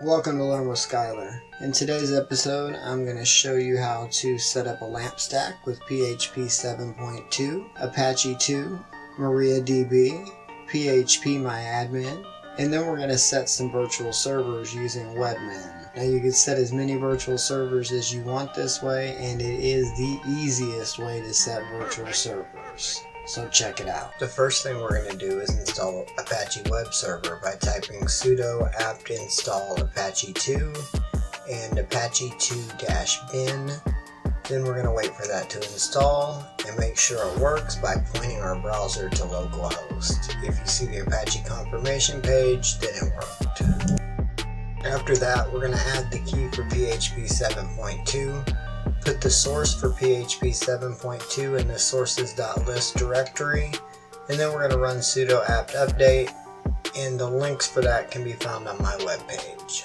Welcome to Learn with Skylar. In today's episode, I'm going to show you how to set up a LAMP stack with PHP 7.2, Apache 2, Mariadb, Phpmyadmin, and then we're going to set some virtual servers using Webmin. Now you can set as many virtual servers as you want this way, and it is the easiest way to set virtual servers. So check it out. The first thing we're going to do is install Apache web server by typing sudo apt install apache 2 and apache 2-bin. Then we're going to wait for that to install and make sure it works by pointing our browser to localhost. If you see the Apache confirmation page, then it worked. After that, we're going to add the key for PHP 7.2. Put the source for PHP 7.2 in the sources.list directory, and then we're going to run sudo apt update, and the links for that can be found on my webpage.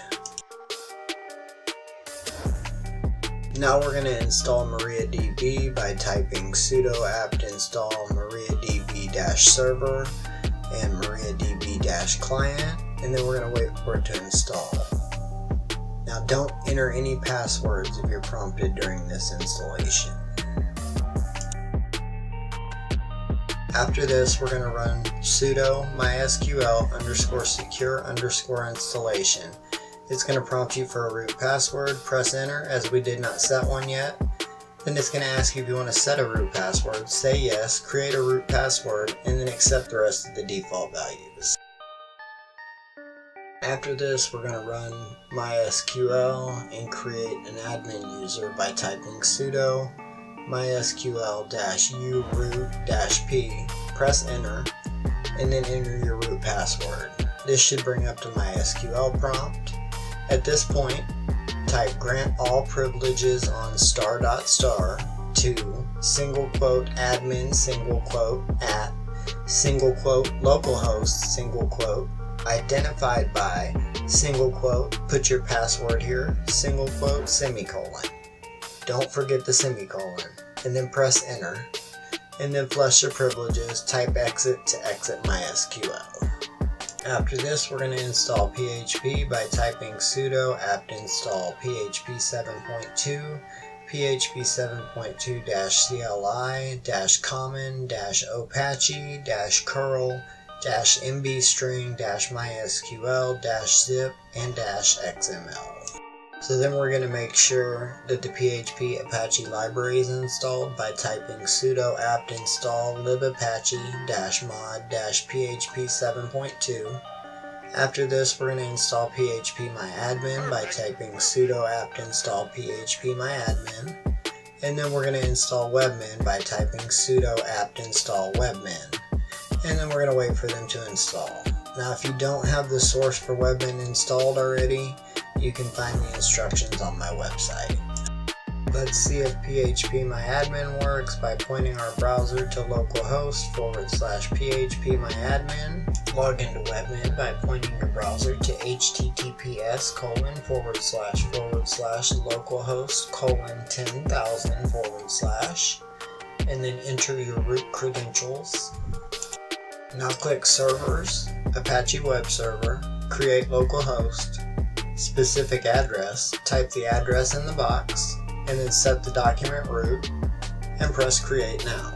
Now we're going to install Mariadb by typing sudo apt install mariadb-server and mariadb-client, and then we're going to wait for it to install. Now don't enter any passwords if you're prompted during this installation. After this, we're going to run sudo mysql_secure_installation. It's going to prompt you for a root password. Press enter as we did not set one yet. Then it's going to ask you if you want to set a root password. Say yes, create a root password, and then accept the rest of the default values. After this, we're going to run MySQL and create an admin user by typing sudo mysql-u root-p, press enter, and then enter your root password. This should bring up the MySQL prompt. At this point, type grant all privileges on *** to **admin at **localhost identified by put your password here semicolon. Don't forget the semicolon, and then press enter, and then flush your privileges, type exit to exit MySQL. After this, we're going to install PHP by typing sudo apt install PHP 7.2 PHP 7.2-CLI-common-Apache-curl -mbstring-mysql-zip and -xml. So then we're going to make sure that the PHP Apache library is installed by typing sudo apt install libapache-mod-php 7.2. After this, we're going to install Phpmyadmin by typing sudo apt install Phpmyadmin. And then we're going to install Webmin by typing sudo apt install Webmin. And then we're going to wait for them to install. Now if you don't have the source for Webmin installed already, you can find the instructions on my website. Let's see if Phpmyadmin works by pointing our browser to localhost /phpmyadmin. Log into Webmin by pointing your browser to https://localhost:10,000/ and then enter your root credentials. Now click Servers, Apache Web Server, create localhost, specific address, type the address in the box, and then set the document root, and press Create Now.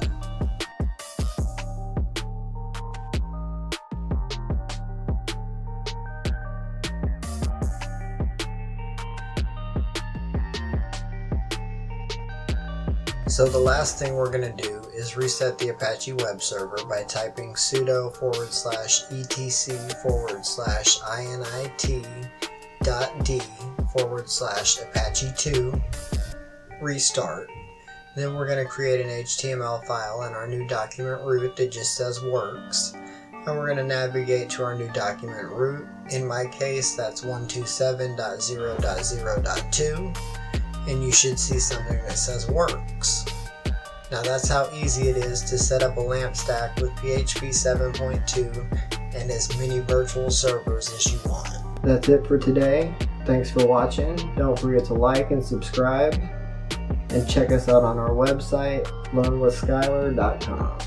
So the last thing we're going to do is reset the Apache web server by typing sudo /etc/init.d/apache2 restart. Then we're going to create an HTML file in our new document root that just says works. And we're going to navigate to our new document root. In my case, that's 127.0.0.2. And you should see something that says works. Now that's how easy it is to set up a LAMP stack with PHP 7.2 and as many virtual servers as you want. That's it for today. Thanks for watching. Don't forget to like and subscribe, and check us out on our website, learnwithskylar.com.